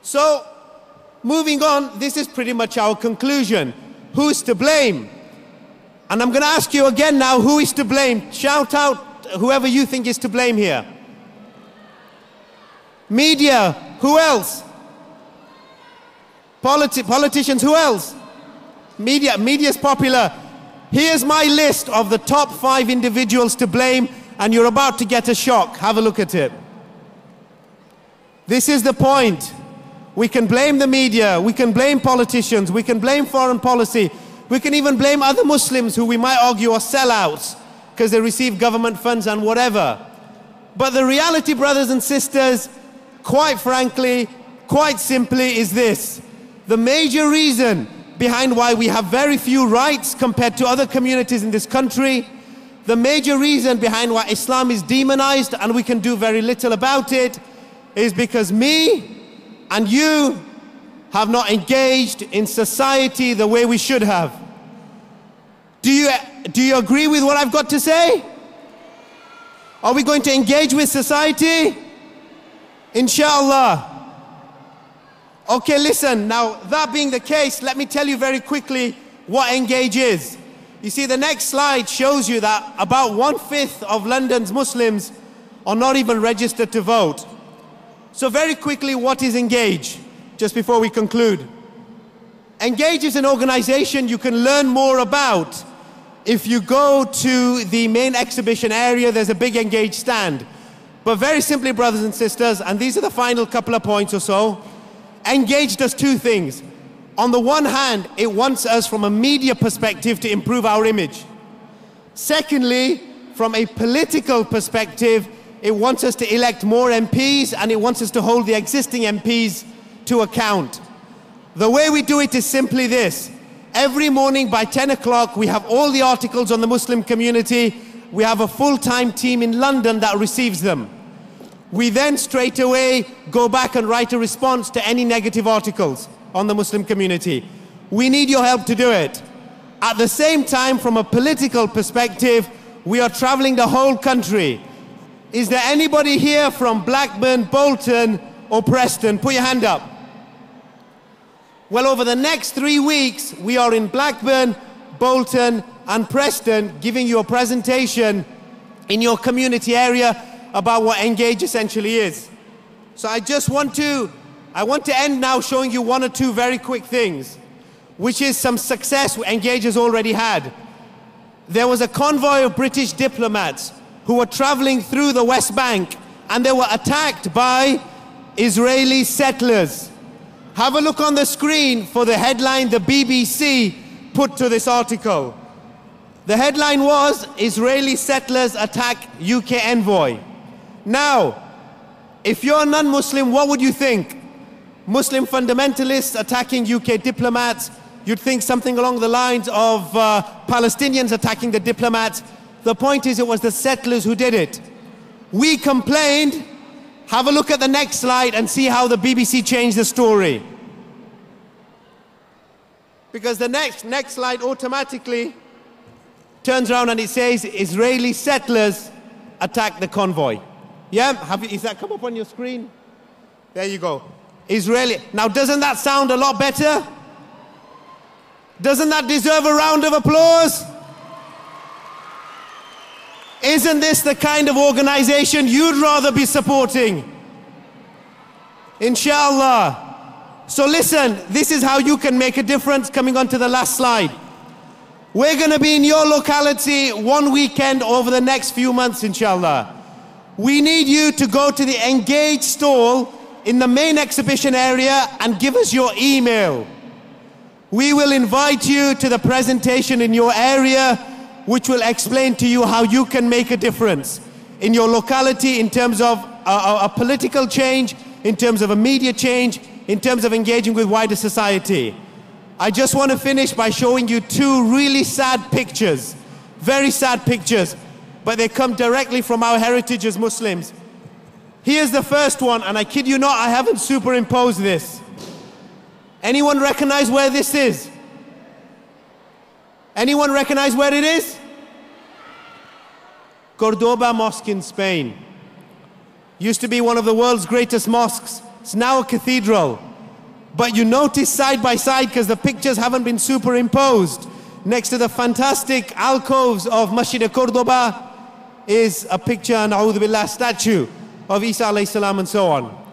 So, moving on, this is pretty much our conclusion. Who's to blame? And I'm going to ask you again now, who is to blame? Shout out whoever you think is to blame here. Media, who else? Politicians, who else? Media's popular. Here's my list of the top 5 individuals to blame, and you're about to get a shock. Have a look at it. This is the point. We can blame the media, we can blame politicians, we can blame foreign policy, we can even blame other Muslims who we might argue are sellouts because they receive government funds and whatever. But the reality, brothers and sisters, quite frankly, quite simply is this. The major reason behind why we have very few rights compared to other communities in this country, the major reason behind why Islam is demonized and we can do very little about it, is because me and you have not engaged in society the way we should have. Do you agree with what I've got to say? Are we going to engage with society? Inshallah. Okay, listen, now that being the case, let me tell you very quickly what engage is. You see, the next slide shows you that about 1/5 of London's Muslims are not even registered to vote. So very quickly, what is Engage? Just before we conclude. Engage is an organization you can learn more about. If you go to the main exhibition area, there's a big Engage stand. But very simply, brothers and sisters, and these are the final couple of points or so, Engage does 2 things. On the one hand, it wants us from a media perspective to improve our image. Secondly, from a political perspective, it wants us to elect more MPs and it wants us to hold the existing MPs to account. The way we do it is simply this. Every morning by 10 o'clock, we have all the articles on the Muslim community. We have a full-time team in London that receives them. We then straight away go back and write a response to any negative articles on the Muslim community. We need your help to do it. At the same time, from a political perspective, we are traveling the whole country. Is there anybody here from Blackburn, Bolton, or Preston? Put your hand up. Well, over the next 3 weeks, we are in Blackburn, Bolton, and Preston, giving you a presentation in your community area about what Engage essentially is. So I want to end now showing you 1 or 2 very quick things, which is some success Engage has already had. There was a convoy of British diplomats who were traveling through the West Bank and they were attacked by Israeli settlers. Have a look on the screen for the headline the BBC put to this article. The headline was, Israeli settlers attack UK envoy. Now, if you're a non-Muslim, what would you think? Muslim fundamentalists attacking UK diplomats? You'd think something along the lines of Palestinians attacking the diplomats. The point is, it was the settlers who did it. We complained. Have a look at the next slide and see how the BBC changed the story. Because the next slide automatically turns around and it says, Israeli settlers attack the convoy. Yeah, is that come up on your screen? There you go. Israeli. Now, doesn't that sound a lot better? Doesn't that deserve a round of applause? Isn't this the kind of organization you'd rather be supporting? Inshallah. So listen, this is how you can make a difference. Coming on to the last slide. We're going to be in your locality 1 weekend over the next few months, inshallah. We need you to go to the Engage stall in the main exhibition area and give us your email. We will invite you to the presentation in your area, which will explain to you how you can make a difference in your locality in terms of a political change, in terms of a media change, in terms of engaging with wider society. I just want to finish by showing you 2 really sad pictures, very sad pictures, but they come directly from our heritage as Muslims. Here's the first one, and I kid you not, I haven't superimposed this. Anyone recognize where this is? Anyone recognize where it is? Cordoba Mosque in Spain. Used to be one of the world's greatest mosques. It's now a cathedral. But you notice side by side, because the pictures haven't been superimposed, next to the fantastic alcoves of Masjid Cordoba is a picture, na'udhu billah, statue of Isa alayhi salam and so on.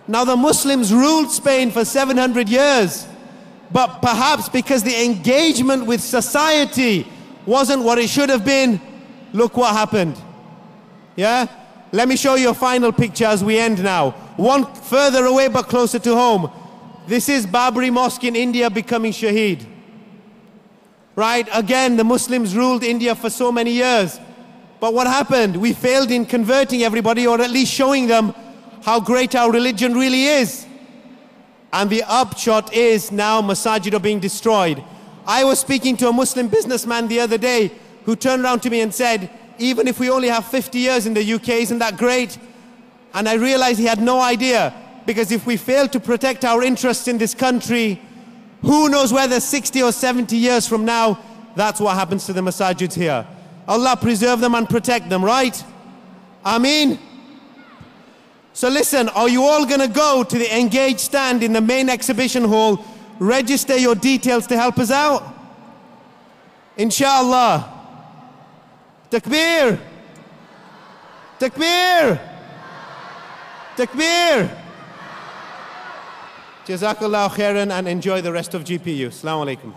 Now the Muslims ruled Spain for 700 years, but perhaps because the engagement with society wasn't what it should have been, look what happened. Yeah? Let me show you a final picture as we end now. One further away but closer to home. This is Babri Mosque in India becoming Shaheed. Right? Again, the Muslims ruled India for so many years. But what happened? We failed in converting everybody, or at least showing them how great our religion really is. And the upshot is now masajid are being destroyed. I was speaking to a Muslim businessman the other day who turned around to me and said, even if we only have 50 years in the UK, isn't that great? And I realized he had no idea, because if we fail to protect our interests in this country, who knows whether 60 or 70 years from now, that's what happens to the masajids here. Allah preserve them and protect them, right? Ameen. So listen, are you all going to go to the Engage stand in the main exhibition hall, register your details to help us out? Inshallah. Takbir! Takbir! Takbir! Jazakallah khairan, and enjoy the rest of GPU. Assalamu alaikum.